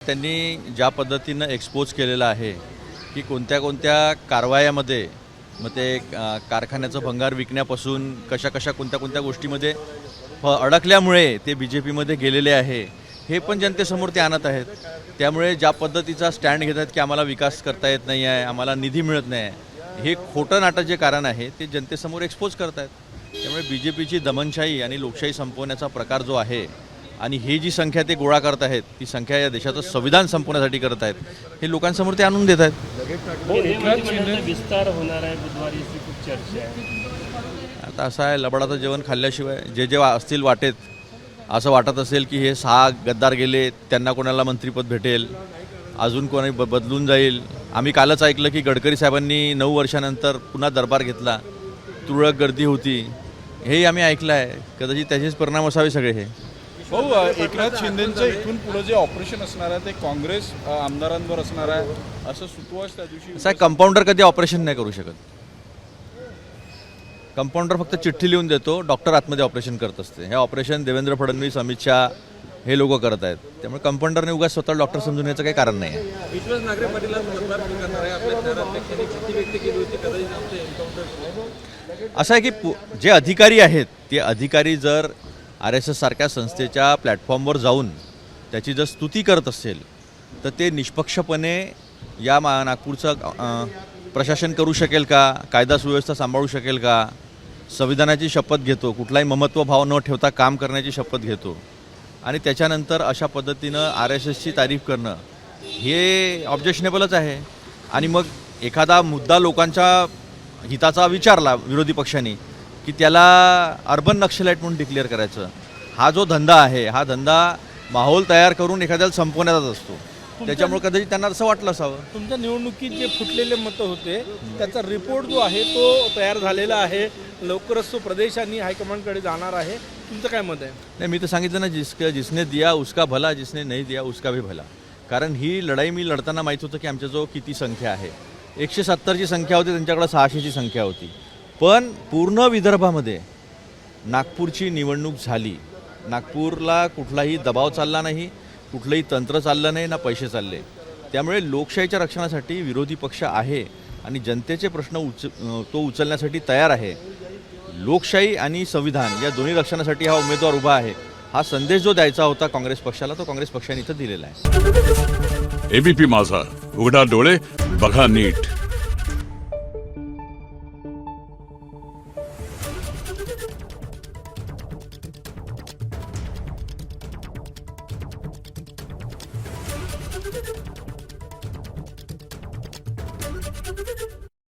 त्यांनी ज्या पद्धतीनं एक्सपोज केलेलं आहे की कोणत्या कारवायामध्ये मग ते कारखान्याचं भंगार विकण्यापासून कशा कोणत्या गोष्टीमध्ये अडकल्यामुळे ते BJPमध्ये गेलेले आहे, हे पण जनतेसमोर ते आणत आहेत. त्यामुळे ज्या पद्धतीचा स्टँड घेतात की आम्हाला विकास करता येत नाही आहे, आम्हाला निधी मिळत नाही आहे, हे खोटं नाटक जे कारण आहे ते जनतेसमोर एक्सपोज करत आहेत. त्यामुळे BJPची दमनशाही आणि लोकशाही संपवण्याचा प्रकार जो आहे आणि ही जी संख्या ते गोळा करत आहेत ती संख्या या देशाचं संविधान संपवण्यासाठी करत आहेत, हे लोकांसमोर ते आणून देत आहेत. विस्तार होणार आहे बुधवारी, खूप चर्चा आहे. आता असं आहे, लबाडाचं जेवण खाल्ल्याशिवाय जे असतील वाटेत, असं वाटत असेल की हे 6 गद्दार गेले, त्यांना कोणाला मंत्रिपद भेटेल, अजून कोणी बदलून जाईल. आम्ही कालच ऐकलं की गडकरी साहेबांनी 9 वर्षानंतर पुन्हा दरबार घेतला, तुरळक गर्दी होती, हेही आम्ही ऐकलं आहे. कदाचित त्याचेच परिणाम असावे सगळे हे. भाऊ, एकनाथ शिंदेंचं इथून पुढे जे ऑपरेशन असणार आहे ते काँग्रेस आमदारांवर असणार आहे असं सुतवास त्या दिवशी. असं कंपाऊंडर कधी ऑपरेशन नाही करू शकत. कंपाऊंडर फक्त चिठ्ठी लिहून देतो, डॉक्टर आतमध्ये ऑपरेशन करत असते. हे ऑपरेशन देवेंद्र फडणवीस, अमित शहा हे लोक करत आहेत. त्यामुळे कंपाऊंडरने उगाच स्वतः डॉक्टर समजून याचं काही कारण नाही आहे. विश्वास नागरे पाटील मतदार करणार आहे, आपल्या शहराध्यक्षांनी भीती व्यक्त केली होती कदाचित आमचं एन्काउंटर. असं आहे की जे अधिकारी आहेत ते अधिकारी जर RSS सारख्या संस्थेच्या प्लॅटफॉर्मवर जाऊन त्याची जर स्तुती करत असेल तर ते निष्पक्षपणे या नागपूरचं प्रशासन करू शकेल का, कायदा सुव्यवस्था सांभाळू शकेल का, संविधानाची शपथ घेतो, कुठलाही ममत्वभाव न ठेवता काम करण्याची शपथ घेतो आणि त्याच्यानंतर अशा पद्धतीनं RSSची तारीफ करणं हे ऑब्जेक्शनेबलच आहे. आणि मग एखादा मुद्दा लोकांच्या हिताचा विचारला विरोधी पक्षांनी की त्याला अर्बन नक्षलाईट म्हणून डिक्लेअर करायचं, हा जो धंदा आहे हा धंदा माहोल तयार करून एखाद्याला संपवण्याचाच असतो. त्याच्यामुळे कदाचित त्यांना असं वाटलं असावं. तुमच्या निवडणुकीत जे फुटलेले मतं होते त्याचा रिपोर्ट जो आहे तो तयार झालेला आहे, लवकरच तो प्रदेश आणि हायकमांडकडे जाणार आहे. तुमचं काय मत आहे? नाही, मी तर सांगितलं ना, जिसने दिया उसका भला, जिसने नहीं दिया उसका भी भला. कारण ही लढाई मी लढताना माहीत होतं की आमच्याजवळ किती संख्या आहे. 170ची संख्या होती, त्यांच्याकडे 600ची संख्या होती. पण पूर्ण विदर्भामध्ये नागपूरची निवडणूक झाली. नागपूरला कुठलाही दबाव चालला नाही, कुठलंही तंत्र चाललं नाही, ना पैसे चालले. त्यामुळे लोकशाहीच्या रक्षणासाठी विरोधी पक्ष आहे आणि जनतेचे प्रश्न तो उचलण्यासाठी तयार आहे. लोकशाही आणि संविधान या दोन्ही रक्षणासाठी हा उमेदवार उभा आहे. हा संदेश जो द्यायचा होता काँग्रेस पक्षाला तो काँग्रेस पक्षाने इथं दिलेला आहे. ABP माझा, उघडा डोळे बघा नीट. Thank you.